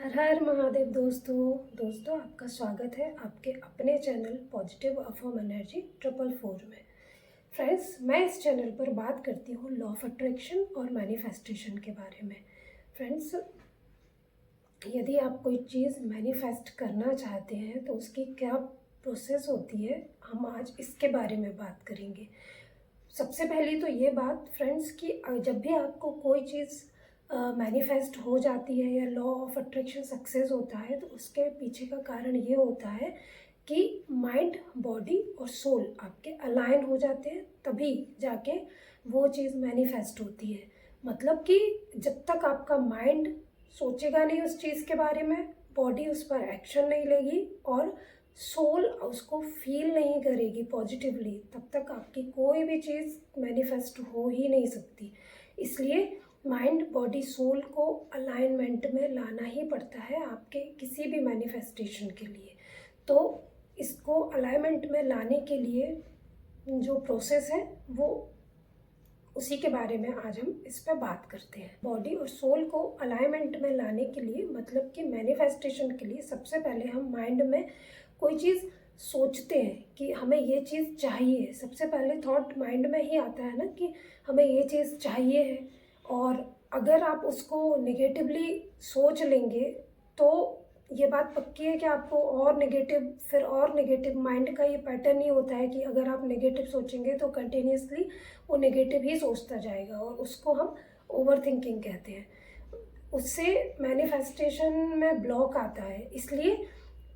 हर हर महादेव दोस्तों आपका स्वागत है आपके अपने चैनल पॉजिटिव अफर्म एनर्जी 444 में। फ्रेंड्स, मैं इस चैनल पर बात करती हूँ लॉ ऑफ अट्रैक्शन और मैनिफेस्टेशन के बारे में। फ्रेंड्स, यदि आप कोई चीज़ मैनिफेस्ट करना चाहते हैं तो उसकी क्या प्रोसेस होती है, हम आज इसके बारे में बात करेंगे। सबसे पहली तो ये बात फ्रेंड्स कि जब भी आपको कोई चीज़ मैनिफेस्ट हो जाती है या लॉ ऑफ अट्रैक्शन सक्सेस होता है तो उसके पीछे का कारण ये होता है कि माइंड, बॉडी और सोल आपके अलाइन हो जाते हैं, तभी जाके वो चीज़ मैनिफेस्ट होती है। मतलब कि जब तक आपका माइंड सोचेगा नहीं उस चीज़ के बारे में, बॉडी उस पर एक्शन नहीं लेगी और सोल उसको फील नहीं करेगी पॉजिटिवली, तब तक आपकी कोई भी चीज़ मैनिफेस्ट हो ही नहीं सकती। इसलिए माइंड, बॉडी, सोल को अलाइनमेंट में लाना ही पड़ता है आपके किसी भी मैनिफेस्टेशन के लिए। तो इसको अलाइनमेंट में लाने के लिए जो प्रोसेस है वो उसी के बारे में आज हम इस पर बात करते हैं। बॉडी और सोल को अलाइनमेंट में लाने के लिए, मतलब कि मैनिफेस्टेशन के लिए, सबसे पहले हम माइंड में कोई चीज़ सोचते हैं कि हमें ये चीज़ चाहिए। सबसे पहले थॉट माइंड में ही आता है ना कि हमें ये चीज़ चाहिए है। और अगर आप उसको नेगेटिवली सोच लेंगे तो ये बात पक्की है कि आपको और नेगेटिव माइंड का ये पैटर्न ही होता है कि अगर आप नेगेटिव सोचेंगे तो कंटिन्यूसली वो नेगेटिव ही सोचता जाएगा और उसको हम ओवर थिंकिंग कहते हैं। उससे मैनिफेस्टेशन में ब्लॉक आता है। इसलिए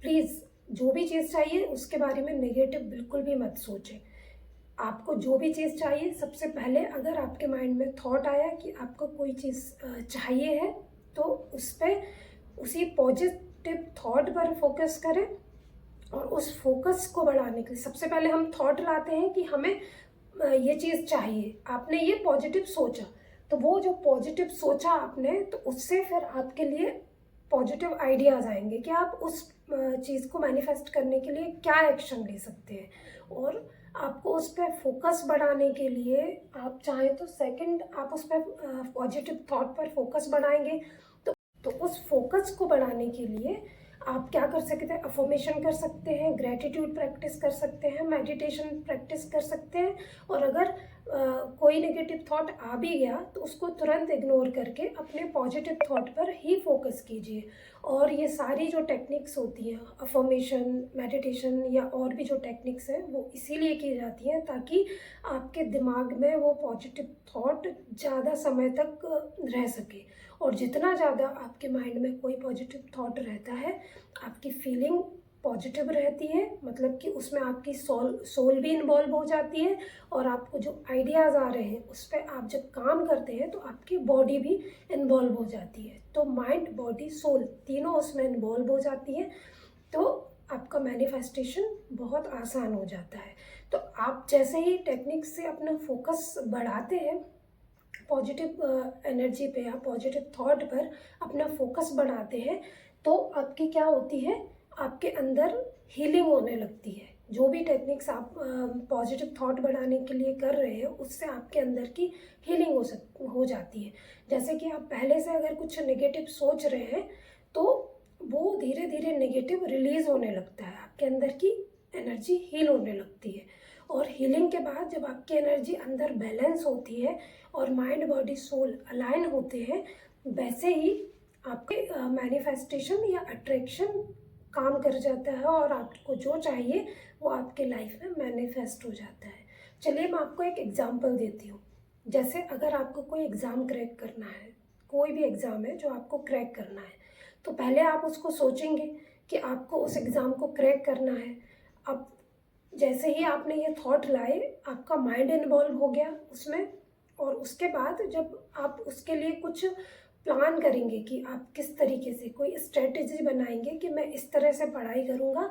प्लीज़ जो भी चीज़ चाहिए उसके बारे में नेगेटिव बिल्कुल भी मत सोचें। आपको जो भी चीज़ चाहिए, सबसे पहले अगर आपके माइंड में थॉट आया कि आपको कोई चीज़ चाहिए है तो उस पर उसी पॉजिटिव थॉट पर फोकस करें। और उस फोकस को बढ़ाने के लिए सबसे पहले हम थॉट लाते हैं कि हमें ये चीज़ चाहिए। आपने ये पॉजिटिव सोचा, तो वो जो पॉजिटिव सोचा आपने, तो उससे फिर आपके लिए पॉजिटिव आइडियाज़ आएंगे कि आप उस चीज़ को मैनिफेस्ट करने के लिए क्या एक्शन ले सकते हैं। और आपको उस पर फोकस बढ़ाने के लिए आप चाहें तो सेकंड आप उस पर पॉजिटिव थॉट पर फोकस बढ़ाएंगे। तो उस फोकस को बढ़ाने के लिए आप क्या कर सकते हैं, अफर्मेशन कर सकते हैं, ग्रेटिट्यूड प्रैक्टिस कर सकते हैं, मेडिटेशन प्रैक्टिस कर सकते हैं। और अगर कोई नेगेटिव थॉट आ भी गया तो उसको तुरंत इग्नोर करके अपने पॉजिटिव थॉट पर ही फोकस कीजिए। और ये सारी जो टेक्निक्स होती हैं, अफर्मेशन, मेडिटेशन या और भी जो टेक्निक्स हैं, वो इसीलिए की जाती हैं ताकि आपके दिमाग में वो पॉजिटिव थॉट ज़्यादा समय तक रह सके। और जितना ज़्यादा आपके माइंड में कोई पॉजिटिव थॉट रहता है, आपकी फीलिंग पॉजिटिव रहती है, मतलब कि उसमें आपकी सोल भी इन्वॉल्व हो जाती है। और आपको जो आइडियाज़ आ रहे हैं उस पर आप जब काम करते हैं तो आपकी बॉडी भी इन्वॉल्व हो जाती है। तो माइंड, बॉडी, सोल तीनों उसमें इन्वॉल्व हो जाती है, तो आपका मैनिफेस्टेशन बहुत आसान हो जाता है। तो आप जैसे ही टेक्निक से अपना फोकस बढ़ाते हैं, पॉजिटिव एनर्जी पे या पॉजिटिव थॉट पर अपना फोकस बढ़ाते हैं, तो आपकी क्या होती है, आपके अंदर हीलिंग होने लगती है। जो भी टेक्निक्स आप पॉजिटिव थॉट बढ़ाने के लिए कर रहे हैं उससे आपके अंदर की हीलिंग हो जाती है। जैसे कि आप पहले से अगर कुछ नेगेटिव सोच रहे हैं तो वो धीरे धीरे नेगेटिव रिलीज होने लगता है, आपके अंदर की एनर्जी हील होने लगती है। और हीलिंग के बाद जब आपकी एनर्जी अंदर बैलेंस होती है और माइंड, बॉडी, सोल अलाइन होते हैं, वैसे ही आपके मैनिफेस्टेशन या अट्रैक्शन काम कर जाता है और आपको जो चाहिए वो आपके लाइफ में मैनिफेस्ट हो जाता है। चलिए मैं आपको एक एग्जांपल देती हूँ। जैसे अगर आपको कोई एग्ज़ाम क्रैक करना है, कोई भी एग्ज़ाम है जो आपको क्रैक करना है, तो पहले आप उसको सोचेंगे कि आपको उस एग्ज़ाम को क्रैक करना है। अब जैसे ही आपने ये थॉट लाए, आपका माइंड इन्वॉल्व हो गया उसमें। और उसके बाद जब आप उसके लिए कुछ प्लान करेंगे कि आप किस तरीके से कोई स्ट्रेटजी बनाएंगे कि मैं इस तरह से पढ़ाई करूँगा,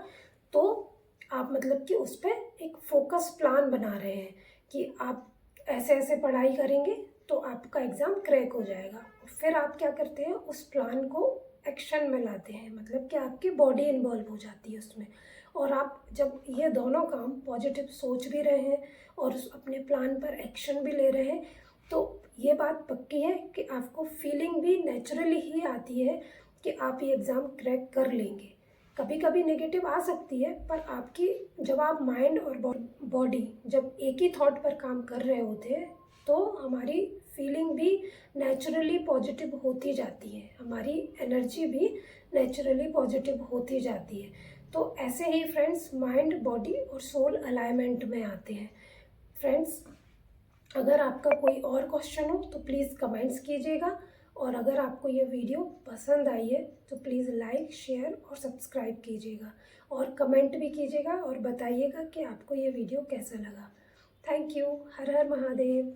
तो आप मतलब कि उस पर एक फोकस प्लान बना रहे हैं कि आप ऐसे ऐसे पढ़ाई करेंगे तो आपका एग्ज़ाम क्रैक हो जाएगा। फिर आप क्या करते हैं, उस प्लान को एक्शन में लाते हैं, मतलब कि आपकी बॉडी इन्वॉल्व हो जाती है उसमें। और आप जब ये दोनों काम, पॉजिटिव सोच भी रहे हैं और अपने प्लान पर एक्शन भी ले रहे हैं, तो ये बात पक्की है कि आपको फीलिंग भी नेचुरली ही आती है कि आप ये एग्ज़ाम क्रैक कर लेंगे। कभी कभी नेगेटिव आ सकती है, पर आपकी जब आप माइंड और बॉडी जब एक ही थॉट पर काम कर रहे होते हैं तो हमारी फीलिंग भी नेचुरली पॉजिटिव होती जाती है, हमारी एनर्जी भी नेचुरली पॉजिटिव होती जाती है। तो ऐसे ही फ्रेंड्स माइंड, बॉडी और सोल अलाइनमेंट में आते हैं। फ्रेंड्स, अगर आपका कोई और क्वेश्चन हो तो प्लीज़ कमेंट्स कीजिएगा, और अगर आपको ये वीडियो पसंद आई है तो प्लीज़ लाइक, शेयर और सब्सक्राइब कीजिएगा, और कमेंट भी कीजिएगा और बताइएगा कि आपको ये वीडियो कैसा लगा। Thank you. Her her Mahadev.